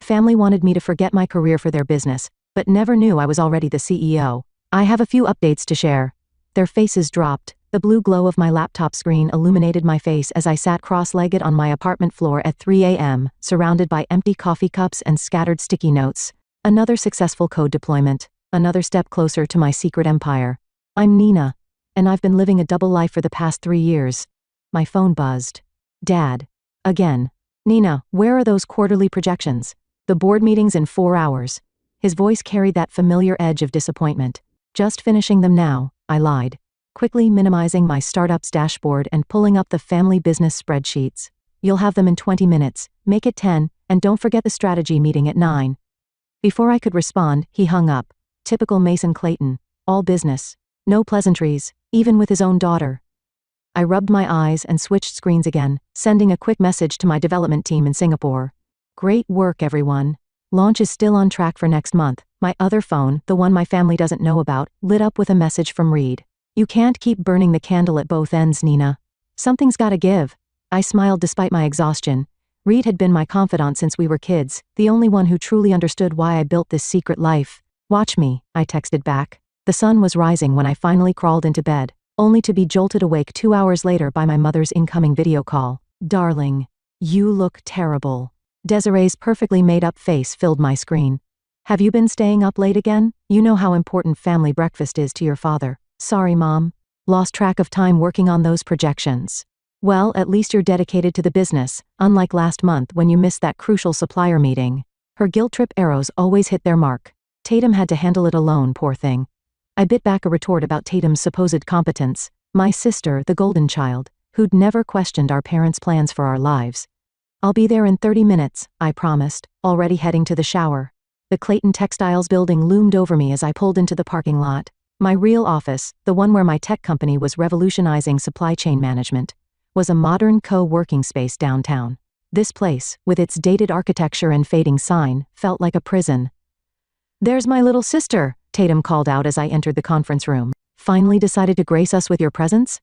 Family wanted me to forget my career for their business, but never knew I was already the CEO. I have a few updates to share. Their faces dropped. The blue glow of my laptop screen illuminated my face as I sat cross-legged on my apartment floor at 3 a.m., surrounded by empty coffee cups and scattered sticky notes. Another successful code deployment. Another step closer to my secret empire. I'm Nina, and I've been living a double life for the past 3 years. My phone buzzed. Dad. Again. Nina, where are those quarterly projections? The board meeting's in 4 hours. His voice carried that familiar edge of disappointment. Just finishing them now, I lied, quickly minimizing my startup's dashboard and pulling up the family business spreadsheets. You'll have them in 20 minutes, make it 10, and don't forget the strategy meeting at 9. Before I could respond, he hung up. Typical Mason Clayton. All business. No pleasantries, even with his own daughter. I rubbed my eyes and switched screens again, sending a quick message to my development team in Singapore. Great work, everyone. Launch is still on track for next month. My other phone, the one my family doesn't know about, lit up with a message from Reed. You can't keep burning the candle at both ends, Nina. Something's gotta give. I smiled despite my exhaustion. Reed had been my confidant since we were kids, the only one who truly understood why I built this secret life. Watch me, I texted back. The sun was rising when I finally crawled into bed, only to be jolted awake 2 hours later by my mother's incoming video call. Darling, you look terrible. Desiree's perfectly made-up face filled my screen. Have you been staying up late again? You know how important family breakfast is to your father. Sorry, Mom. Lost track of time working on those projections. Well, at least you're dedicated to the business, unlike last month when you missed that crucial supplier meeting. Her guilt trip arrows always hit their mark. Tatum had to handle it alone, poor thing. I bit back a retort about Tatum's supposed competence. My sister, the golden child, who'd never questioned our parents' plans for our lives. I'll be there in 30 minutes, I promised, already heading to the shower. The Clayton Textiles building loomed over me as I pulled into the parking lot. My real office, the one where my tech company was revolutionizing supply chain management, was a modern co-working space downtown. This place, with its dated architecture and fading sign, felt like a prison. There's my little sister, Tatum called out as I entered the conference room. Finally decided to grace us with your presence?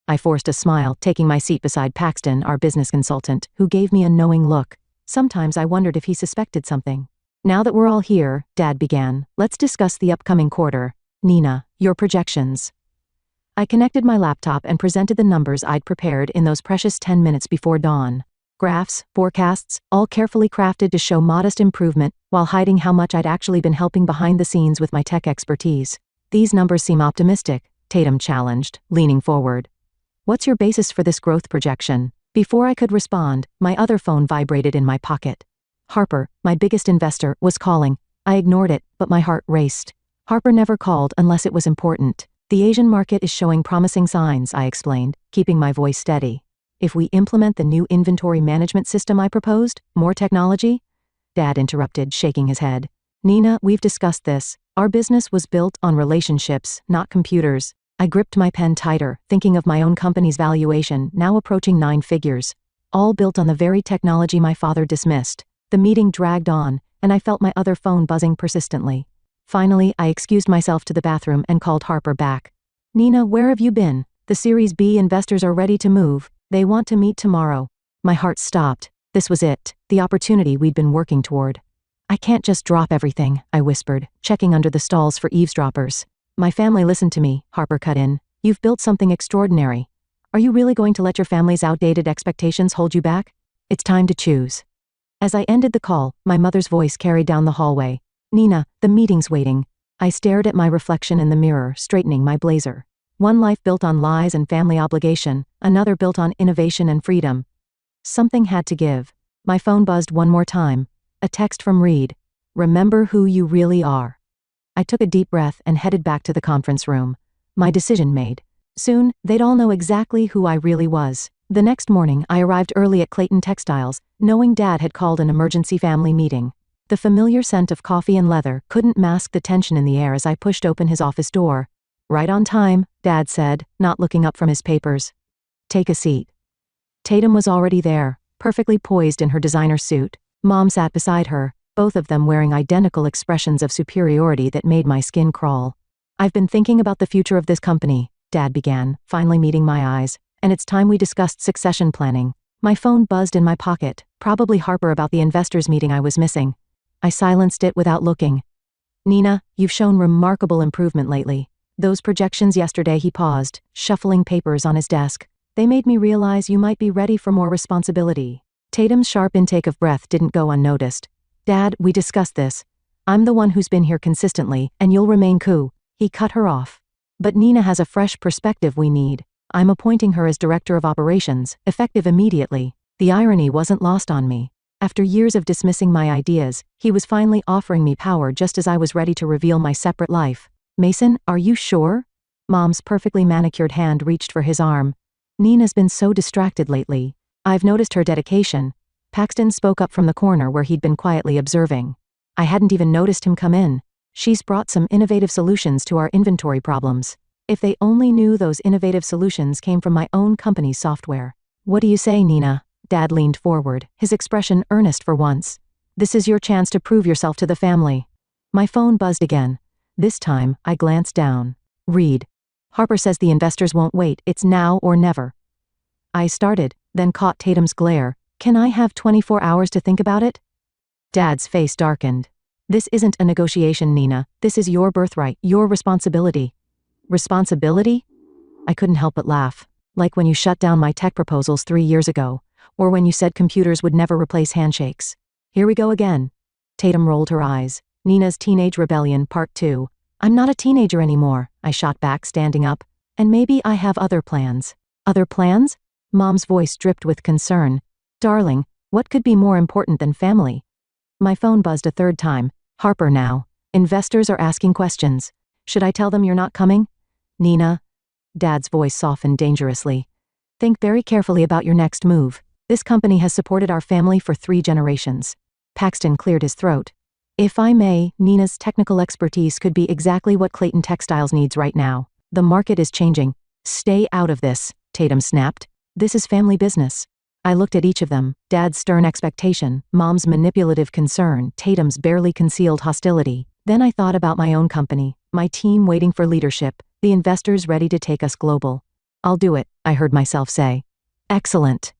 I forced a smile, taking my seat beside Paxton, our business consultant, who gave me a knowing look. Sometimes I wondered if he suspected something. Now that we're all here, Dad began, let's discuss the upcoming quarter. Nina, your projections. I connected my laptop and presented the numbers I'd prepared in those precious 10 minutes before dawn. Graphs, forecasts, all carefully crafted to show modest improvement while hiding how much I'd actually been helping behind the scenes with my tech expertise. These numbers seem optimistic, Tatum challenged, leaning forward. What's your basis for this growth projection? Before I could respond, my other phone vibrated in my pocket. Harper, my biggest investor, was calling. I ignored it, but my heart raced. Harper never called unless it was important. The Asian market is showing promising signs, I explained, keeping my voice steady. If we implement the new inventory management system I proposed, more technology? Dad interrupted, shaking his head. Nina, we've discussed this. Our business was built on relationships, not computers. I gripped my pen tighter, thinking of my own company's valuation, now approaching 9 figures. All built on the very technology my father dismissed. The meeting dragged on, and I felt my other phone buzzing persistently. Finally, I excused myself to the bathroom and called Harper back. Nina, where have you been? The Series B investors are ready to move. They want to meet tomorrow. My heart stopped. This was it, the opportunity we'd been working toward. I can't just drop everything, I whispered, checking under the stalls for eavesdroppers. My family listened to me, Harper cut in. You've built something extraordinary. Are you really going to let your family's outdated expectations hold you back? It's time to choose. As I ended the call, my mother's voice carried down the hallway. Nina, the meeting's waiting. I stared at my reflection in the mirror, straightening my blazer. One life built on lies and family obligation, another built on innovation and freedom. Something had to give. My phone buzzed one more time. A text from Reed. Remember who you really are. I took a deep breath and headed back to the conference room. My decision made. Soon, they'd all know exactly who I really was. The next morning, I arrived early at Clayton Textiles, knowing Dad had called an emergency family meeting. The familiar scent of coffee and leather couldn't mask the tension in the air as I pushed open his office door. Right on time, Dad said, not looking up from his papers. Take a seat. Tatum was already there, perfectly poised in her designer suit. Mom sat beside her, both of them wearing identical expressions of superiority that made my skin crawl. I've been thinking about the future of this company, Dad began, finally meeting my eyes, and it's time we discussed succession planning. My phone buzzed in my pocket, probably Harper about the investors meeting I was missing. I silenced it without looking. Nina, you've shown remarkable improvement lately. Those projections yesterday. He paused, shuffling papers on his desk. They made me realize you might be ready for more responsibility. Tatum's sharp intake of breath didn't go unnoticed. Dad, we discussed this. I'm the one who's been here consistently, and you'll remain cool. He cut her off. But Nina has a fresh perspective we need. I'm appointing her as director of operations, effective immediately. The irony wasn't lost on me. After years of dismissing my ideas, he was finally offering me power just as I was ready to reveal my separate life. Mason, are you sure? Mom's perfectly manicured hand reached for his arm. Nina's been so distracted lately. I've noticed her dedication. Paxton spoke up from the corner where he'd been quietly observing. I hadn't even noticed him come in. She's brought some innovative solutions to our inventory problems. If they only knew those innovative solutions came from my own company's software. What do you say, Nina? Dad leaned forward, his expression earnest for once. This is your chance to prove yourself to the family. My phone buzzed again. This time, I glanced down. Read. Harper says the investors won't wait, it's now or never. I started, then caught Tatum's glare. Can I have 24 hours to think about it? Dad's face darkened. This isn't a negotiation, Nina. This is your birthright, your responsibility. Responsibility? I couldn't help but laugh. Like when you shut down my tech proposals 3 years ago, or when you said computers would never replace handshakes. Here we go again. Tatum rolled her eyes. Nina's Teenage Rebellion, Part 2. I'm not a teenager anymore, I shot back, standing up. And maybe I have other plans. Other plans? Mom's voice dripped with concern. Darling, what could be more important than family? My phone buzzed a third time. Harper now. Investors are asking questions. Should I tell them you're not coming? Nina. Dad's voice softened dangerously. Think very carefully about your next move. This company has supported our family for 3 generations. Paxton cleared his throat. If I may, Nina's technical expertise could be exactly what Clayton Textiles needs right now. The market is changing. Stay out of this, Tatum snapped. This is family business. I looked at each of them, Dad's stern expectation, Mom's manipulative concern, Tatum's barely concealed hostility. Then I thought about my own company, my team waiting for leadership, the investors ready to take us global. I'll do it, I heard myself say. Excellent.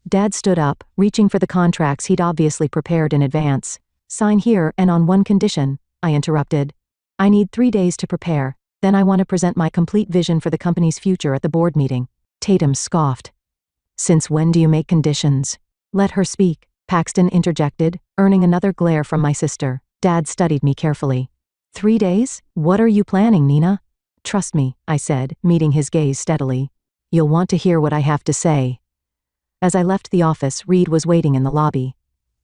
Dad stood up, reaching for the contracts he'd obviously prepared in advance. Sign here and on one condition, I interrupted. I need 3 days to prepare, then I want to present my complete vision for the company's future at the board meeting. Tatum scoffed. Since when do you make conditions? Let her speak, Paxton interjected, earning another glare from my sister. Dad studied me carefully. 3 days? What are you planning, Nina? Trust me, I said, meeting his gaze steadily. You'll want to hear what I have to say. As I left the office, Reed was waiting in the lobby.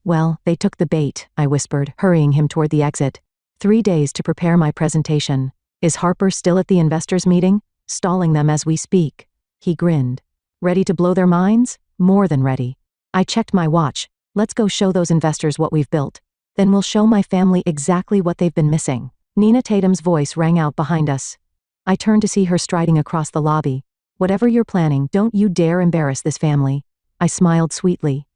Well, they took the bait, I whispered, hurrying him toward the exit. 3 days to prepare my presentation. Is Harper still at the investors' meeting? Stalling them as we speak. He grinned. Ready to blow their minds? More than ready. I checked my watch. Let's go show those investors what we've built. Then we'll show my family exactly what they've been missing. Nina Tatum's voice rang out behind us. I turned to see her striding across the lobby. Whatever you're planning, don't you dare embarrass this family. I smiled sweetly.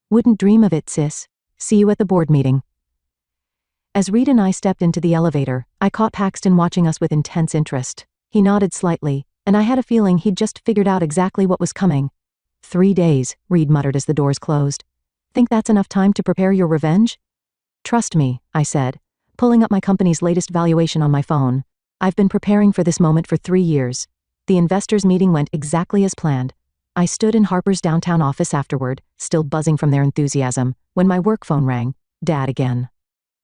Wouldn't dream of it, sis. See you at the board meeting. As Reed and I stepped into the elevator, I caught Paxton watching us with intense interest. He nodded slightly, and I had a feeling he'd just figured out exactly what was coming. 3 days, Reed muttered as the doors closed. Think that's enough time to prepare your revenge? Trust me, I said, pulling up my company's latest valuation on my phone. I've been preparing for this moment for 3 years. The investors' meeting went exactly as planned. I stood in Harper's downtown office afterward, still buzzing from their enthusiasm, when my work phone rang. Dad again.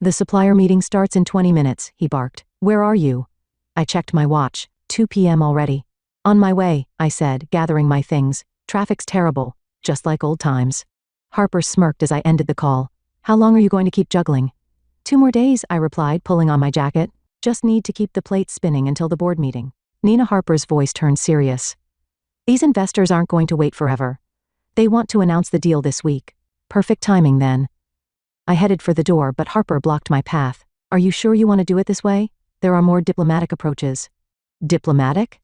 The supplier meeting starts in 20 minutes, he barked. Where are you? I checked my watch. 2 p.m. already. On my way, I said, gathering my things. Traffic's terrible, just like old times. Harper smirked as I ended the call. How long are you going to keep juggling? 2 more days, I replied, pulling on my jacket. Just need to keep the plate spinning until the board meeting. Nina Harper's voice turned serious. These investors aren't going to wait forever. They want to announce the deal this week. Perfect timing then. I headed for the door, but Harper blocked my path. Are you sure you want to do it this way? There are more diplomatic approaches. Diplomatic?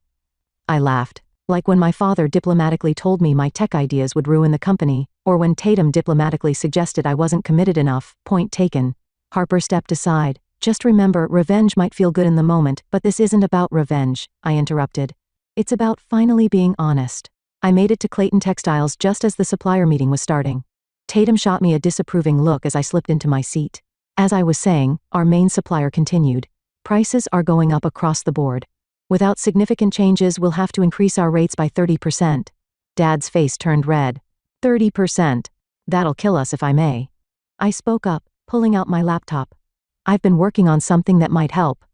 I laughed. Like when my father diplomatically told me my tech ideas would ruin the company, or when Tatum diplomatically suggested I wasn't committed enough. Point taken. Harper stepped aside. Just remember, revenge might feel good in the moment, but this isn't about revenge, I interrupted. It's about finally being honest. I made it to Clayton Textiles just as the supplier meeting was starting. Tatum shot me a disapproving look as I slipped into my seat. As I was saying, our main supplier continued. Prices are going up across the board. Without significant changes, we'll have to increase our rates by 30%. Dad's face turned red. 30%. That'll kill us if I may. I spoke up, pulling out my laptop. I've been working on something that might help.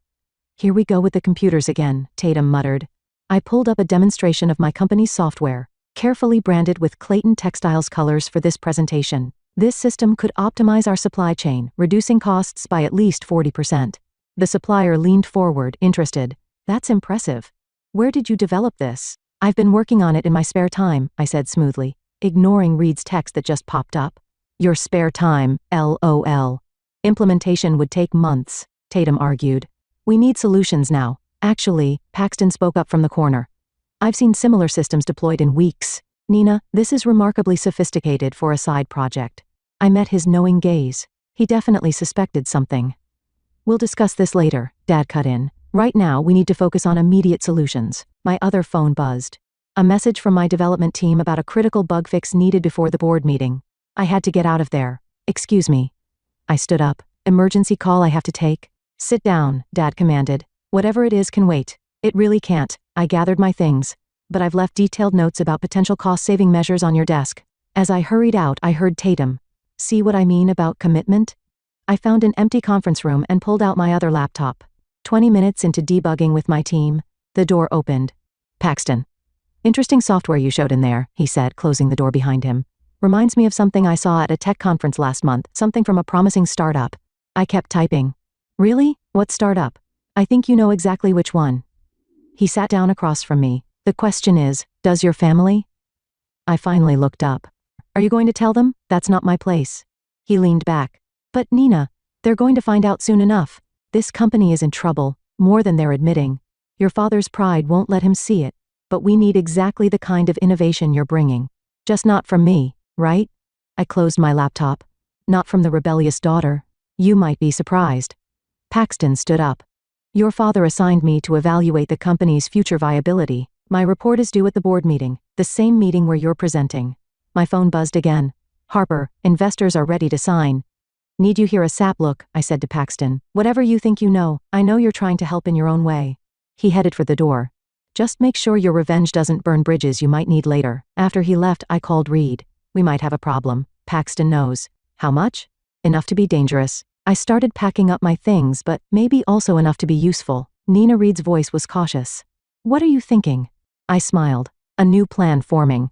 Here we go with the computers again, Tatum muttered. I pulled up a demonstration of my company's software, carefully branded with Clayton Textiles colors for this presentation. This system could optimize our supply chain, reducing costs by at least 40%. The supplier leaned forward, interested. That's impressive. Where did you develop this? I've been working on it in my spare time, I said smoothly, ignoring Reed's text that just popped up. Your spare time, LOL. Implementation would take months, Tatum argued. We need solutions now. Actually, Paxton spoke up from the corner. I've seen similar systems deployed in weeks. Nina, this is remarkably sophisticated for a side project. I met his knowing gaze. He definitely suspected something. We'll discuss this later, Dad cut in. Right now, we need to focus on immediate solutions. My other phone buzzed. A message from my development team about a critical bug fix needed before the board meeting. I had to get out of there. Excuse me. I stood up. Emergency call I have to take? Sit down, Dad commanded. Whatever it is can wait. It really can't. I gathered my things. But I've left detailed notes about potential cost-saving measures on your desk. As I hurried out, I heard Tatum. See what I mean about commitment? I found an empty conference room and pulled out my other laptop. 20 minutes into debugging with my team, the door opened. Paxton. Interesting software you showed in there, he said, closing the door behind him. Reminds me of something I saw at a tech conference last month, something from a promising startup. I kept typing. Really? What startup? I think you know exactly which one. He sat down across from me. The question is, does your family? I finally looked up. Are you going to tell them? That's not my place. He leaned back. But Nina, they're going to find out soon enough. This company is in trouble, more than they're admitting. Your father's pride won't let him see it, but we need exactly the kind of innovation you're bringing. Just not from me, right? I closed my laptop. Not from the rebellious daughter. You might be surprised. Paxton stood up. Your father assigned me to evaluate the company's future viability. My report is due at the board meeting, the same meeting where you're presenting. My phone buzzed again. Harper, investors are ready to sign. Need you here ASAP? Look, I said to Paxton. Whatever you think you know, I know you're trying to help in your own way. He headed for the door. Just make sure your revenge doesn't burn bridges you might need later. After he left, I called Reed. We might have a problem. Paxton knows. How much? Enough to be dangerous. I started packing up my things, but maybe also enough to be useful. Nina Reed's voice was cautious. What are you thinking? I smiled. A new plan forming.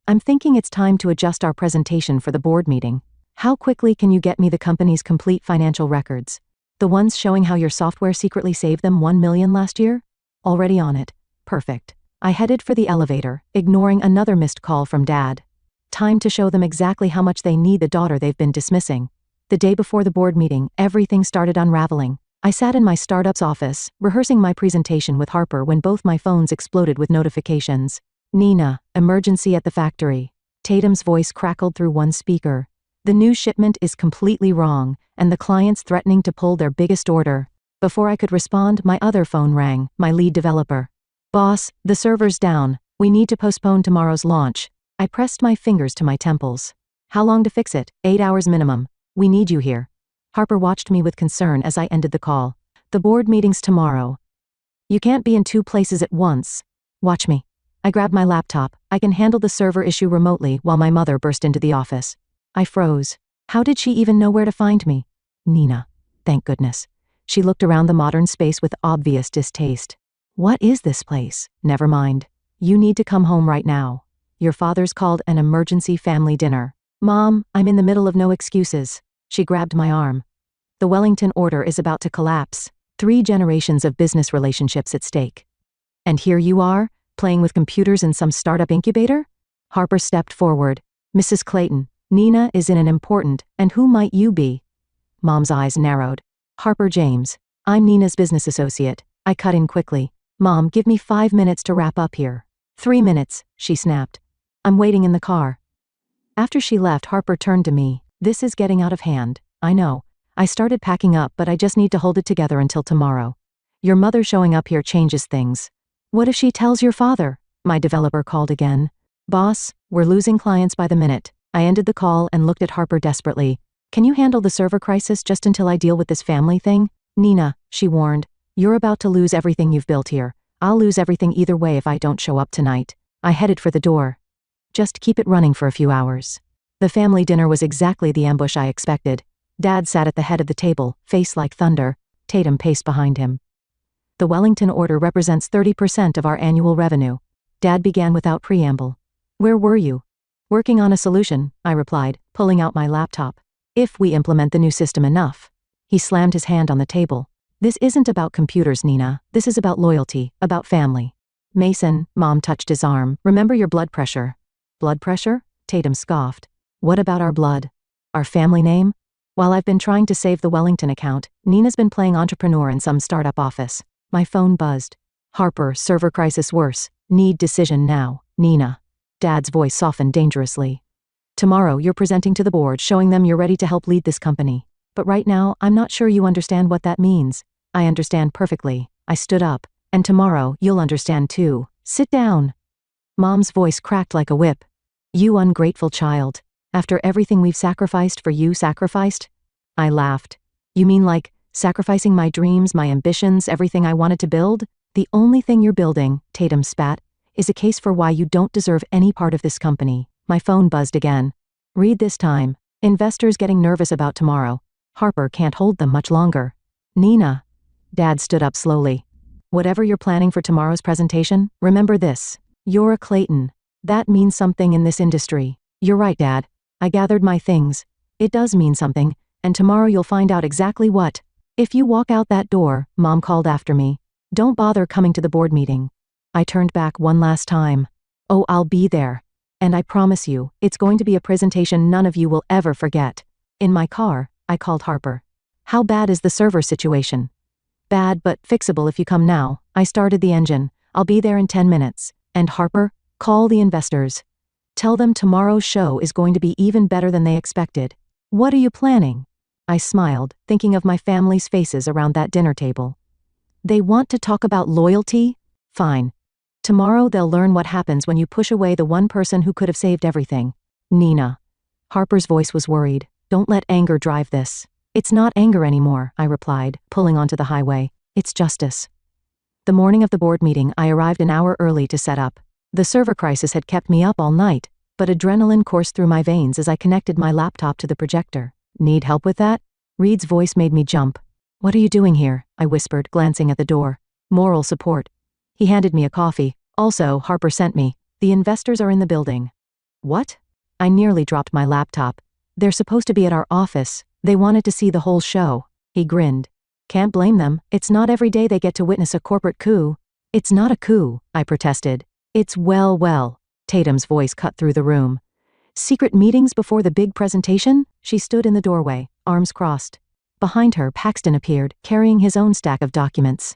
I'm thinking it's time to adjust our presentation for the board meeting. How quickly can you get me the company's complete financial records? The ones showing how your software secretly saved them $1 million last year? Already on it. Perfect. I headed for the elevator, ignoring another missed call from Dad. Time to show them exactly how much they need the daughter they've been dismissing. The day before the board meeting, everything started unraveling. I sat in my startup's office, rehearsing my presentation with Harper when both my phones exploded with notifications. Nina, emergency at the factory. Tatum's voice crackled through one speaker. The new shipment is completely wrong, and the client's threatening to pull their biggest order. Before I could respond, my other phone rang, my lead developer. Boss, the server's down. We need to postpone tomorrow's launch. I pressed my fingers to my temples. How long to fix it? 8 hours minimum. We need you here. Harper watched me with concern as I ended the call. The board meeting's tomorrow. You can't be in 2 places at once. Watch me. I grabbed my laptop. I can handle the server issue remotely while my mother burst into the office. I froze. How did she even know where to find me? Nina. Thank goodness. She looked around the modern space with obvious distaste. What is this place? Never mind. You need to come home right now. Your father's called an emergency family dinner. Mom, I'm in the middle of no excuses. She grabbed my arm. The Wellington order is about to collapse. 3 generations of business relationships at stake. And here you are, playing with computers in some startup incubator? Harper stepped forward. Mrs. Clayton, Nina is in an important, and who might you be? Mom's eyes narrowed. Harper James. I'm Nina's business associate. I cut in quickly. Mom, give me 5 minutes to wrap up here. 3 minutes, she snapped. I'm waiting in the car. After she left, Harper turned to me. This is getting out of hand. I know. I started packing up, but I just need to hold it together until tomorrow. Your mother showing up here changes things. What if she tells your father? My developer called again. Boss, we're losing clients by the minute. I ended the call and looked at Harper desperately. Can you handle the server crisis just until I deal with this family thing? Nina, she warned. You're about to lose everything you've built here. I'll lose everything either way if I don't show up tonight. I headed for the door. Just keep it running for a few hours. The family dinner was exactly the ambush I expected. Dad sat at the head of the table, face like thunder. Tatum paced behind him. The Wellington order represents 30% of our annual revenue. Dad began without preamble. Where were you? Working on a solution, I replied, pulling out my laptop. If we implement the new system enough. He slammed his hand on the table. This isn't about computers, Nina. This is about loyalty, about family. Mason, Mom touched his arm. Remember your blood pressure. Blood pressure? Tatum scoffed. What about our blood? Our family name? While I've been trying to save the Wellington account, Nina's been playing entrepreneur in some startup office. My phone buzzed. Harper, server crisis worse. Need decision now, Nina. Dad's voice softened dangerously. Tomorrow you're presenting to the board showing them you're ready to help lead this company. But right now, I'm not sure you understand what that means. I understand perfectly. I stood up. And tomorrow, you'll understand too. Sit down. Mom's voice cracked like a whip. You ungrateful child. After everything we've sacrificed for you sacrificed? I laughed. You mean like, sacrificing my dreams, my ambitions, everything I wanted to build? The only thing you're building, Tatum spat, is a case for why you don't deserve any part of this company. My phone buzzed again. Read this time. Investors getting nervous about tomorrow. Harper can't hold them much longer. Nina. Dad stood up slowly. Whatever you're planning for tomorrow's presentation, remember this. You're a Clayton. That means something in this industry. You're right, Dad. I gathered my things. It does mean something, and tomorrow you'll find out exactly what. If you walk out that door, Mom called after me. Don't bother coming to the board meeting. I turned back one last time. Oh, I'll be there. And I promise you, it's going to be a presentation none of you will ever forget. In my car, I called Harper. How bad is the server situation? Bad but fixable if you come now. I started the engine. I'll be there in 10 minutes. And Harper, call the investors. Tell them tomorrow's show is going to be even better than they expected. What are you planning? I smiled, thinking of my family's faces around that dinner table. They want to talk about loyalty? Fine. Tomorrow they'll learn what happens when you push away the one person who could have saved everything. Nina. Harper's voice was worried. Don't let anger drive this. It's not anger anymore, I replied, pulling onto the highway. It's justice. The morning of the board meeting, I arrived an hour early to set up. The server crisis had kept me up all night, but adrenaline coursed through my veins as I connected my laptop to the projector. Need help with that? Reed's voice made me jump. What are you doing here? I whispered, glancing at the door. Moral support. He handed me a coffee. Also, Harper sent me. The investors are in the building. What? I nearly dropped my laptop. They're supposed to be at our office. They wanted to see the whole show. He grinned. Can't blame them. It's not every day they get to witness a corporate coup. It's not a coup, I protested. It's well. Tatum's voice cut through the room. Secret meetings before the big presentation? She stood in the doorway, arms crossed. Behind her, Paxton appeared, carrying his own stack of documents.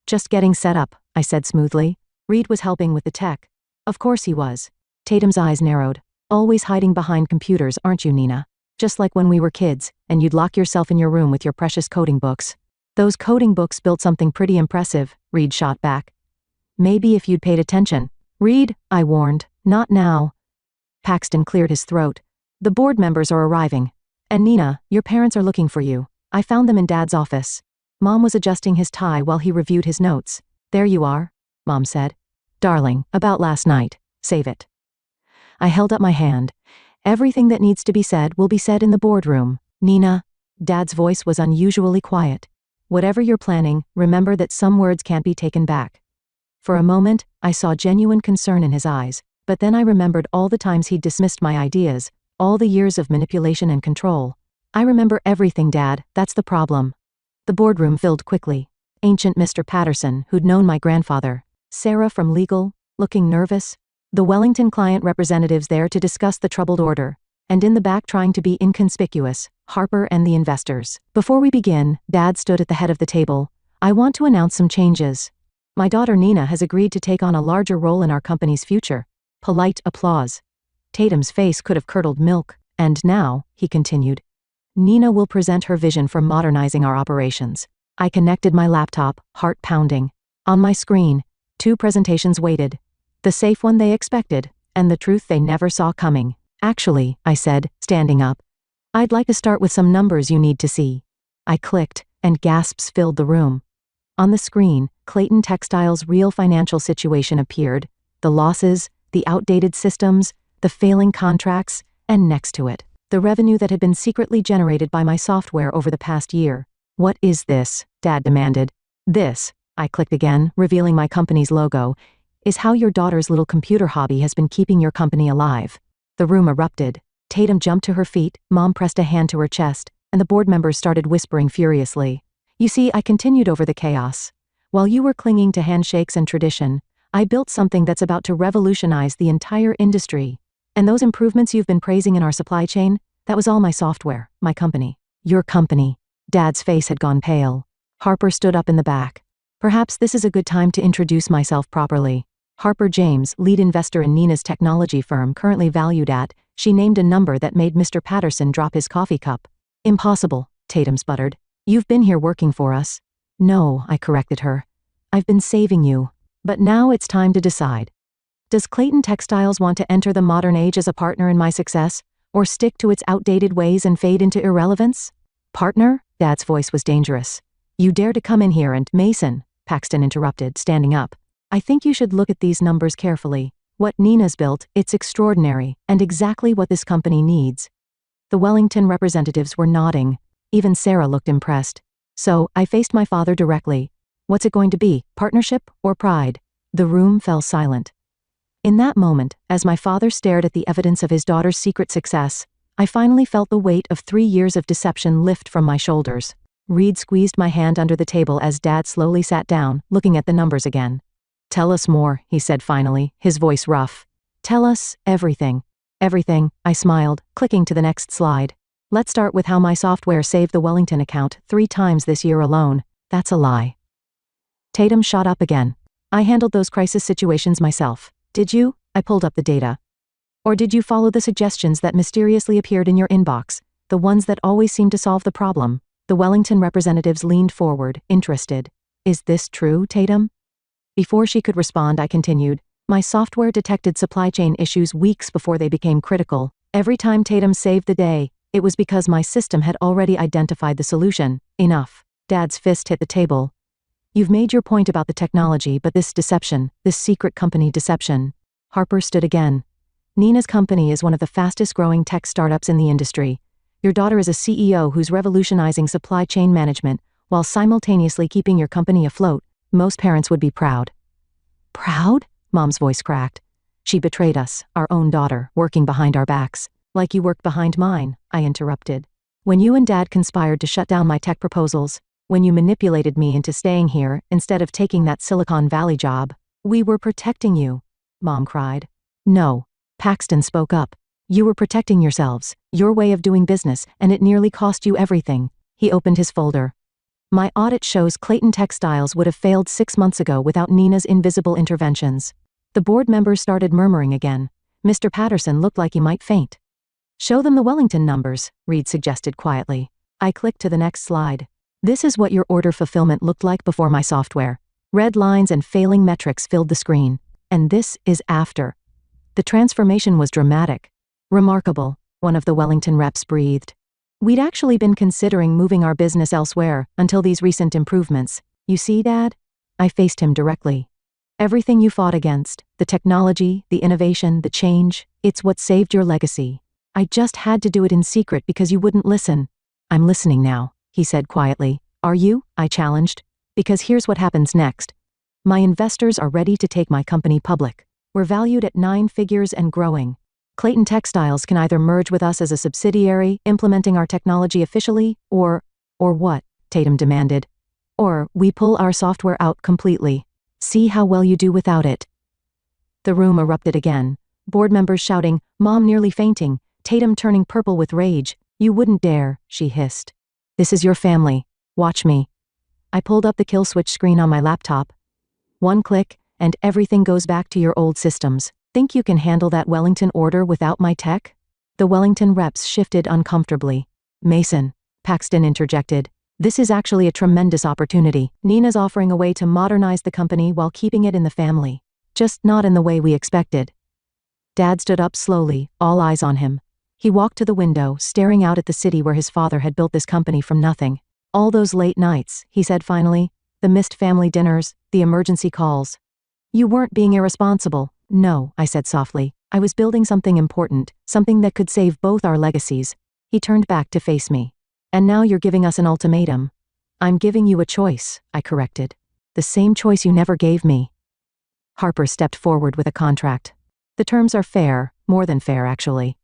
Just getting set up, I said smoothly. Reed was helping with the tech. Of course he was. Tatum's eyes narrowed. Always hiding behind computers, aren't you, Nina? Just like when we were kids, and you'd lock yourself in your room with your precious coding books. Those coding books built something pretty impressive, Reed shot back. Maybe if you'd paid attention. Reed, I warned, not now. Paxton cleared his throat. The board members are arriving. And Nina, your parents are looking for you. I found them in Dad's office. Mom was adjusting his tie while he reviewed his notes. There you are, Mom said. Darling, about last night. Save it. I held up my hand. Everything that needs to be said will be said in the boardroom. Nina. Dad's voice was unusually quiet. Whatever you're planning, remember that some words can't be taken back. For a moment, I saw genuine concern in his eyes, but then I remembered all the times he'd dismissed my ideas, all the years of manipulation and control. I remember everything, Dad, that's the problem. The boardroom filled quickly. Ancient Mr. Patterson, who'd known my grandfather. Sarah from legal, looking nervous. The Wellington client representatives there to discuss the troubled order. And in the back trying to be inconspicuous, Harper and the investors. Before we begin, Dad stood at the head of the table. I want to announce some changes. My daughter Nina has agreed to take on a larger role in our company's future. Polite applause. Tatum's face could have curdled milk. And now, he continued, Nina will present her vision for modernizing our operations. I connected my laptop, heart pounding. On my screen, 2 presentations waited. The safe one they expected, and the truth they never saw coming. Actually, I said, standing up, I'd like to start with some numbers you need to see. I clicked, and gasps filled the room. On the screen, Clayton Textiles' real financial situation appeared, the losses, the outdated systems, the failing contracts, and next to it, the revenue that had been secretly generated by my software over the past year. What is this? Dad demanded. This, I clicked again, revealing my company's logo, is how your daughter's little computer hobby has been keeping your company alive. The room erupted. Tatum jumped to her feet, Mom pressed a hand to her chest, and the board members started whispering furiously. You see, I continued over the chaos. While you were clinging to handshakes and tradition, I built something that's about to revolutionize the entire industry. And those improvements you've been praising in our supply chain, that was all my software, my company. Your company. Dad's face had gone pale. Harper stood up in the back. Perhaps this is a good time to introduce myself properly. Harper James, lead investor in Nina's technology firm currently valued at, she named a number that made Mr. Patterson drop his coffee cup. Impossible, Tatum sputtered. You've been here working for us. No, I corrected her. I've been saving you. But now it's time to decide. Does Clayton Textiles want to enter the modern age as a partner in my success, or stick to its outdated ways and fade into irrelevance? Partner? Dad's voice was dangerous. You dare to come in here and— Mason, Paxton interrupted, standing up. I think you should look at these numbers carefully. What Nina's built, it's extraordinary, and exactly what this company needs. The Wellington representatives were nodding. Even Sarah looked impressed. So, I faced my father directly. What's it going to be, partnership or pride? The room fell silent. In that moment, as my father stared at the evidence of his daughter's secret success, I finally felt the weight of 3 years of deception lift from my shoulders. Reed squeezed my hand under the table as Dad slowly sat down, looking at the numbers again. Tell us more, he said finally, his voice rough. Tell us everything. Everything, I smiled, clicking to the next slide. Let's start with how my software saved the Wellington account 3 times this year alone. That's a lie. Tatum shot up again. I handled those crisis situations myself. Did you? I pulled up the data. Or did you follow the suggestions that mysteriously appeared in your inbox, the ones that always seemed to solve the problem? The Wellington representatives leaned forward, interested. Is this true, Tatum? Before she could respond, I continued. My software detected supply chain issues weeks before they became critical. Every time Tatum saved the day, it was because my system had already identified the solution. Enough. Dad's fist hit the table. You've made your point about the technology, but this deception, this secret company deception. Harper stood again. Nina's company is one of the fastest growing tech startups in the industry. Your daughter is a CEO who's revolutionizing supply chain management, while simultaneously keeping your company afloat. Most parents would be proud. Proud? Mom's voice cracked. She betrayed us, our own daughter, working behind our backs. Like you worked behind mine, I interrupted. When you and Dad conspired to shut down my tech proposals, when you manipulated me into staying here instead of taking that Silicon Valley job, we were protecting you, Mom cried. No. Paxton spoke up. You were protecting yourselves, your way of doing business, and it nearly cost you everything. He opened his folder. My audit shows Clayton Textiles would have failed 6 months ago without Nina's invisible interventions. The board members started murmuring again. Mr. Patterson looked like he might faint. Show them the Wellington numbers, Reed suggested quietly. I clicked to the next slide. This is what your order fulfillment looked like before my software. Red lines and failing metrics filled the screen. And this is after. The transformation was dramatic. Remarkable, one of the Wellington reps breathed. We'd actually been considering moving our business elsewhere until these recent improvements. You see, Dad? I faced him directly. Everything you fought against, the technology, the innovation, the change, it's what saved your legacy. I just had to do it in secret because you wouldn't listen. I'm listening now, he said quietly. Are you? I challenged. Because here's what happens next. My investors are ready to take my company public. We're valued at 9 figures and growing. Clayton Textiles can either merge with us as a subsidiary, implementing our technology officially, or what? Tatum demanded. Or we pull our software out completely. See how well you do without it. The room erupted again. Board members shouting, Mom nearly fainting, Tatum turning purple with rage. You wouldn't dare, she hissed. This is your family. Watch me. I pulled up the kill switch screen on my laptop. 1 click, and everything goes back to your old systems. Think you can handle that Wellington order without my tech? The Wellington reps shifted uncomfortably. Mason, Paxton interjected. This is actually a tremendous opportunity. Nina's offering a way to modernize the company while keeping it in the family. Just not in the way we expected. Dad stood up slowly, all eyes on him. He walked to the window, staring out at the city where his father had built this company from nothing. All those late nights, he said finally. The missed family dinners, the emergency calls. You weren't being irresponsible. No, I said softly. I was building something important, something that could save both our legacies. He turned back to face me. And now you're giving us an ultimatum. I'm giving you a choice, I corrected. The same choice you never gave me. Harper stepped forward with a contract. The terms are fair, more than fair actually.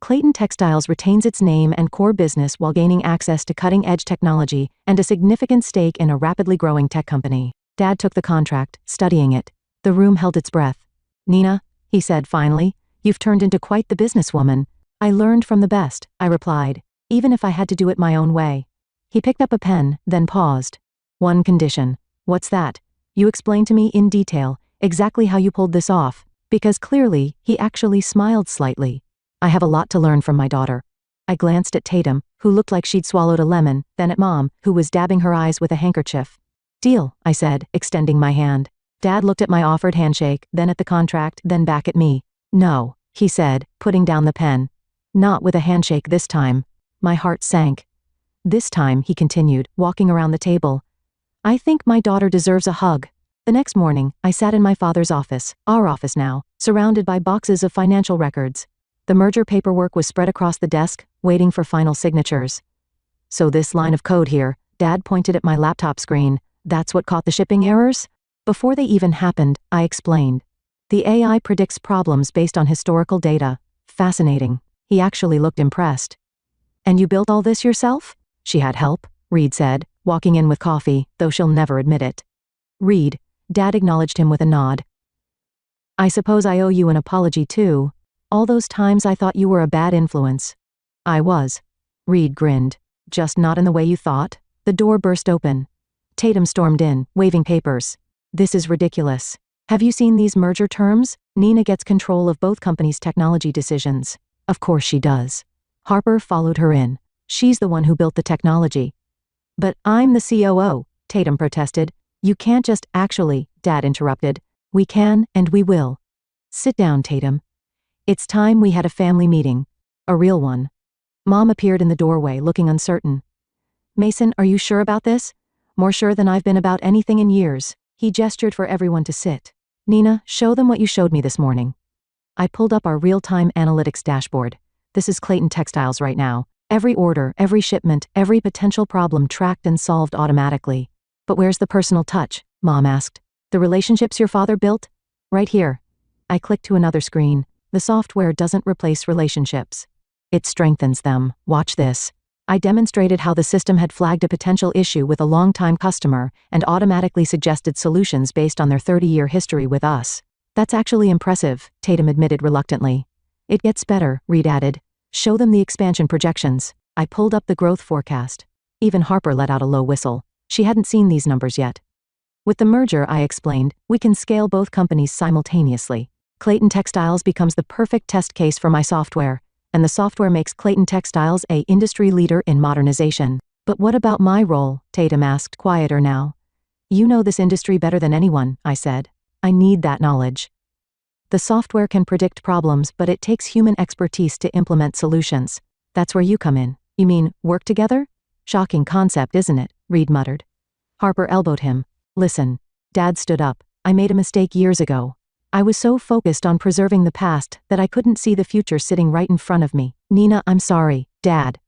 Clayton Textiles retains its name and core business while gaining access to cutting-edge technology and a significant stake in a rapidly growing tech company. Dad took the contract, studying it. The room held its breath. Nina, he said finally, you've turned into quite the businesswoman. I learned from the best, I replied, even if I had to do it my own way. He picked up a pen, then paused. One condition. What's that? You explain to me in detail, exactly how you pulled this off, because clearly, he actually smiled slightly. I have a lot to learn from my daughter. I glanced at Tatum, who looked like she'd swallowed a lemon, then at Mom, who was dabbing her eyes with a handkerchief. Deal, I said, extending my hand. Dad looked at my offered handshake, then at the contract, then back at me. No, he said, putting down the pen. Not with a handshake this time. My heart sank. This time, he continued, walking around the table. I think my daughter deserves a hug. The next morning, I sat in my father's office, our office now, surrounded by boxes of financial records. The merger paperwork was spread across the desk, waiting for final signatures. So this line of code here, Dad pointed at my laptop screen, that's what caught the shipping errors? Before they even happened, I explained. The AI predicts problems based on historical data. Fascinating. He actually looked impressed. And you built all this yourself? She had help, Reed said, walking in with coffee, though she'll never admit it. Reed, Dad acknowledged him with a nod. I suppose I owe you an apology too. All those times I thought you were a bad influence. I was. Reed grinned. Just not in the way you thought. The door burst open. Tatum stormed in, waving papers. This is ridiculous. Have you seen these merger terms? Nina gets control of both companies' technology decisions. Of course she does. Harper followed her in. She's the one who built the technology. But I'm the COO, Tatum protested. You can't just actually, Dad interrupted. We can, and we will. Sit down, Tatum. It's time we had a family meeting. A real one. Mom appeared in the doorway, looking uncertain. Mason, are you sure about this? More sure than I've been about anything in years. He gestured for everyone to sit. Nina, show them what you showed me this morning. I pulled up our real-time analytics dashboard. This is Clayton Textiles right now. Every order, every shipment, every potential problem tracked and solved automatically. But where's the personal touch? Mom asked. The relationships your father built? Right here. I clicked to another screen. The software doesn't replace relationships. It strengthens them. Watch this. I demonstrated how the system had flagged a potential issue with a long-time customer and automatically suggested solutions based on their 30-year history with us. That's actually impressive, Tatum admitted reluctantly. It gets better, Reed added. Show them the expansion projections. I pulled up the growth forecast. Even Harper let out a low whistle. She hadn't seen these numbers yet. With the merger, I explained, we can scale both companies simultaneously. Clayton Textiles becomes the perfect test case for my software, and the software makes Clayton Textiles an industry leader in modernization. But what about my role? Tatum asked, quieter now. You know this industry better than anyone, I said. I need that knowledge. The software can predict problems, but it takes human expertise to implement solutions. That's where you come in. You mean, work together? Shocking concept, isn't it? Reed muttered. Harper elbowed him. Listen. Dad stood up. I made a mistake years ago. I was so focused on preserving the past that I couldn't see the future sitting right in front of me. Nina, I'm sorry, Dad.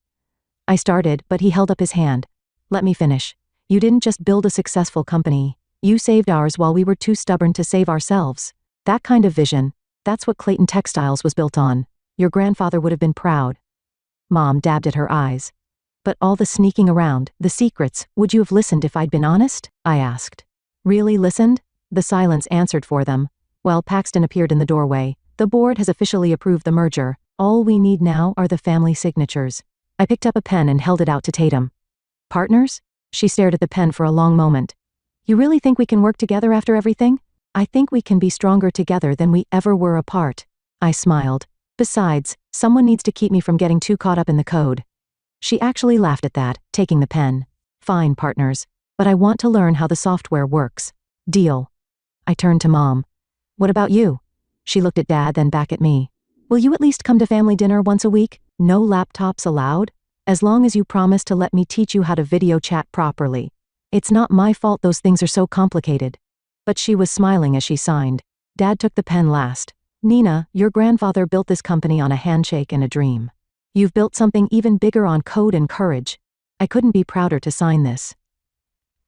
I started, but he held up his hand. Let me finish. You didn't just build a successful company. You saved ours while we were too stubborn to save ourselves. That kind of vision, that's what Clayton Textiles was built on. Your grandfather would have been proud. Mom dabbed at her eyes. But all the sneaking around, the secrets, would you have listened if I'd been honest? I asked. Really listened? The silence answered for them. Well, Paxton appeared in the doorway. The board has officially approved the merger. All we need now are the family signatures. I picked up a pen and held it out to Tatum. Partners? She stared at the pen for a long moment. You really think we can work together after everything? I think we can be stronger together than we ever were apart. I smiled. Besides, someone needs to keep me from getting too caught up in the code. She actually laughed at that, taking the pen. Fine, partners. But I want to learn how the software works. Deal. I turned to Mom. What about you? She looked at Dad, then back at me. Will you at least come to family dinner once a week? No laptops allowed? As long as you promise to let me teach you how to video chat properly. It's not my fault those things are so complicated. But she was smiling as she signed. Dad took the pen last. Nina, your grandfather built this company on a handshake and a dream. You've built something even bigger on code and courage. I couldn't be prouder to sign this.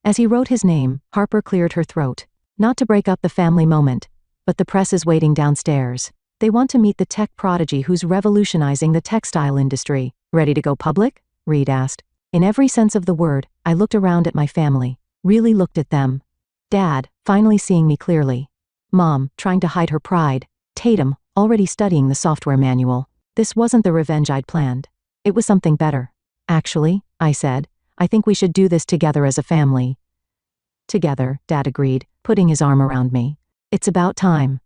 As he wrote his name, Harper cleared her throat. Not to break up the family moment, but the press is waiting downstairs. They want to meet the tech prodigy who's revolutionizing the textile industry. Ready to go public? Reed asked. In every sense of the word, I looked around at my family. Really looked at them. Dad, finally seeing me clearly. Mom, trying to hide her pride. Tatum, already studying the software manual. This wasn't the revenge I'd planned. It was something better. Actually, I said, I think we should do this together as a family. Together, Dad agreed, putting his arm around me. It's about time.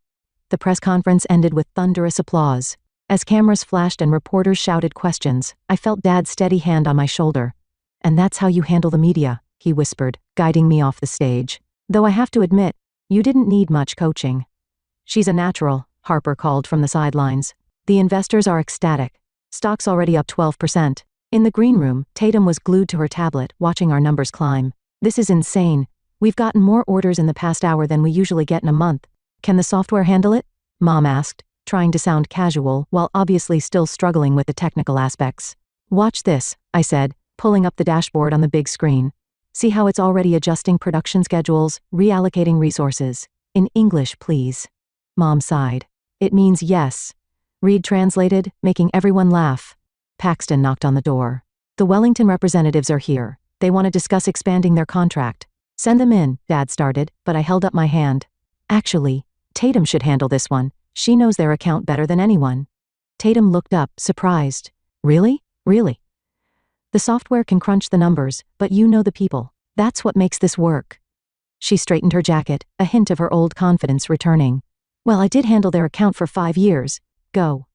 The press conference ended with thunderous applause. As cameras flashed and reporters shouted questions, I felt Dad's steady hand on my shoulder. And that's how you handle the media, he whispered, guiding me off the stage. Though I have to admit, you didn't need much coaching. She's a natural, Harper called from the sidelines. The investors are ecstatic. Stock's already up 12%. In the green room, Tatum was glued to her tablet, watching our numbers climb. This is insane. We've gotten more orders in the past hour than we usually get in a month. Can the software handle it? Mom asked, trying to sound casual while obviously still struggling with the technical aspects. Watch this, I said, pulling up the dashboard on the big screen. See how it's already adjusting production schedules, reallocating resources. In English, please. Mom sighed. It means yes. Reed translated, making everyone laugh. Paxton knocked on the door. The Wellington representatives are here. They want to discuss expanding their contract. Send them in, Dad started, but I held up my hand. Actually, Tatum should handle this one. She knows their account better than anyone. Tatum looked up, surprised. Really? Really? The software can crunch the numbers, but you know the people. That's what makes this work. She straightened her jacket, a hint of her old confidence returning. Well, I did handle their account for 5 years. Go.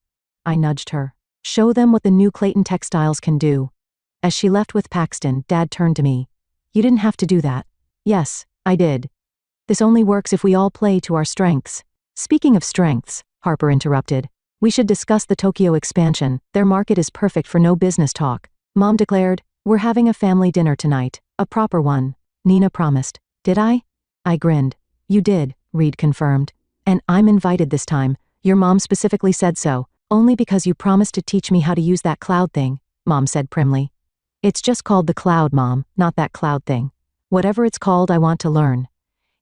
I nudged her. Show them what the new Clayton Textiles can do. As she left with Paxton, Dad turned to me. You didn't have to do that. Yes, I did. This only works if we all play to our strengths. Speaking of strengths, Harper interrupted. We should discuss the Tokyo expansion. Their market is perfect for no business talk. Mom declared, we're having a family dinner tonight. A proper one. Nina promised. Did I? I grinned. You did, Reed confirmed. And I'm invited this time. Your mom specifically said so. Only because you promised to teach me how to use that cloud thing, Mom said primly. It's just called the cloud, Mom, not that cloud thing. Whatever it's called, I want to learn.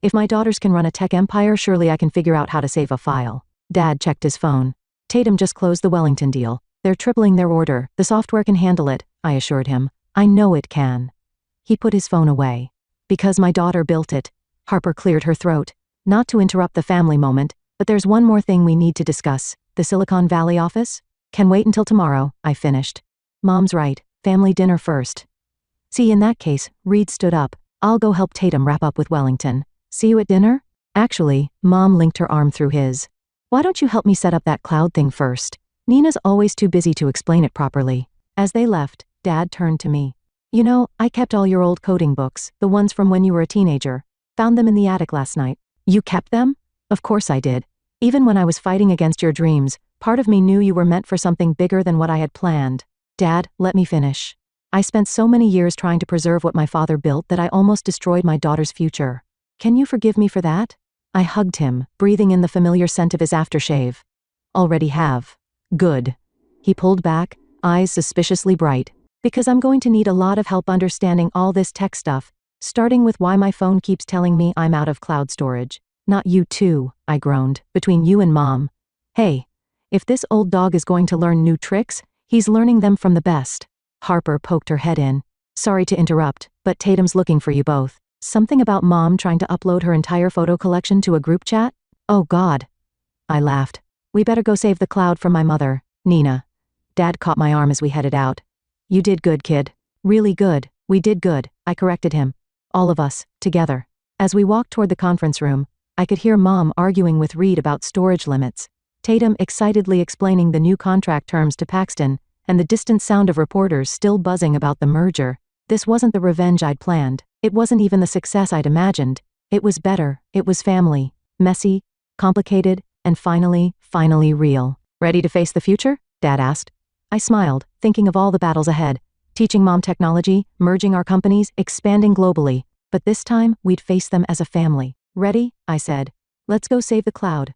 If my daughters can run a tech empire, surely I can figure out how to save a file. Dad checked his phone. Tatum just closed the Wellington deal. They're tripling their order. The software can handle it, I assured him. I know it can. He put his phone away. Because my daughter built it. Harper cleared her throat. Not to interrupt the family moment, but there's one more thing we need to discuss. The Silicon Valley office? Can wait until tomorrow, I finished. Mom's right. Family dinner first. See, in that case, Reed stood up. I'll go help Tatum wrap up with Wellington. See you at dinner? Actually, Mom linked her arm through his. Why don't you help me set up that cloud thing first? Nina's always too busy to explain it properly. As they left, Dad turned to me. You know, I kept all your old coding books, the ones from when you were a teenager. Found them in the attic last night. You kept them? Of course I did. Even when I was fighting against your dreams, part of me knew you were meant for something bigger than what I had planned. Dad, let me finish. I spent so many years trying to preserve what my father built that I almost destroyed my daughter's future. Can you forgive me for that? I hugged him, breathing in the familiar scent of his aftershave. Already have. Good. He pulled back, eyes suspiciously bright. Because I'm going to need a lot of help understanding all this tech stuff, starting with why my phone keeps telling me I'm out of cloud storage. Not you too, I groaned, between you and Mom. Hey, if this old dog is going to learn new tricks, he's learning them from the best. Harper poked her head in. Sorry to interrupt, but Tatum's looking for you both. Something about Mom trying to upload her entire photo collection to a group chat? Oh God. I laughed. We better go save the cloud from my mother, Nina. Dad caught my arm as we headed out. You did good, kid. Really good. We did good, I corrected him. All of us, together. As we walked toward the conference room, I could hear Mom arguing with Reed about storage limits. Tatum excitedly explaining the new contract terms to Paxton, and the distant sound of reporters still buzzing about the merger. This wasn't the revenge I'd planned. It wasn't even the success I'd imagined. It was better. It was family. Messy, complicated, and finally real. Ready to face the future? Dad asked. I smiled, thinking of all the battles ahead. Teaching Mom technology, merging our companies, expanding globally. But this time, we'd face them as a family. Ready? I said. Let's go save the cloud.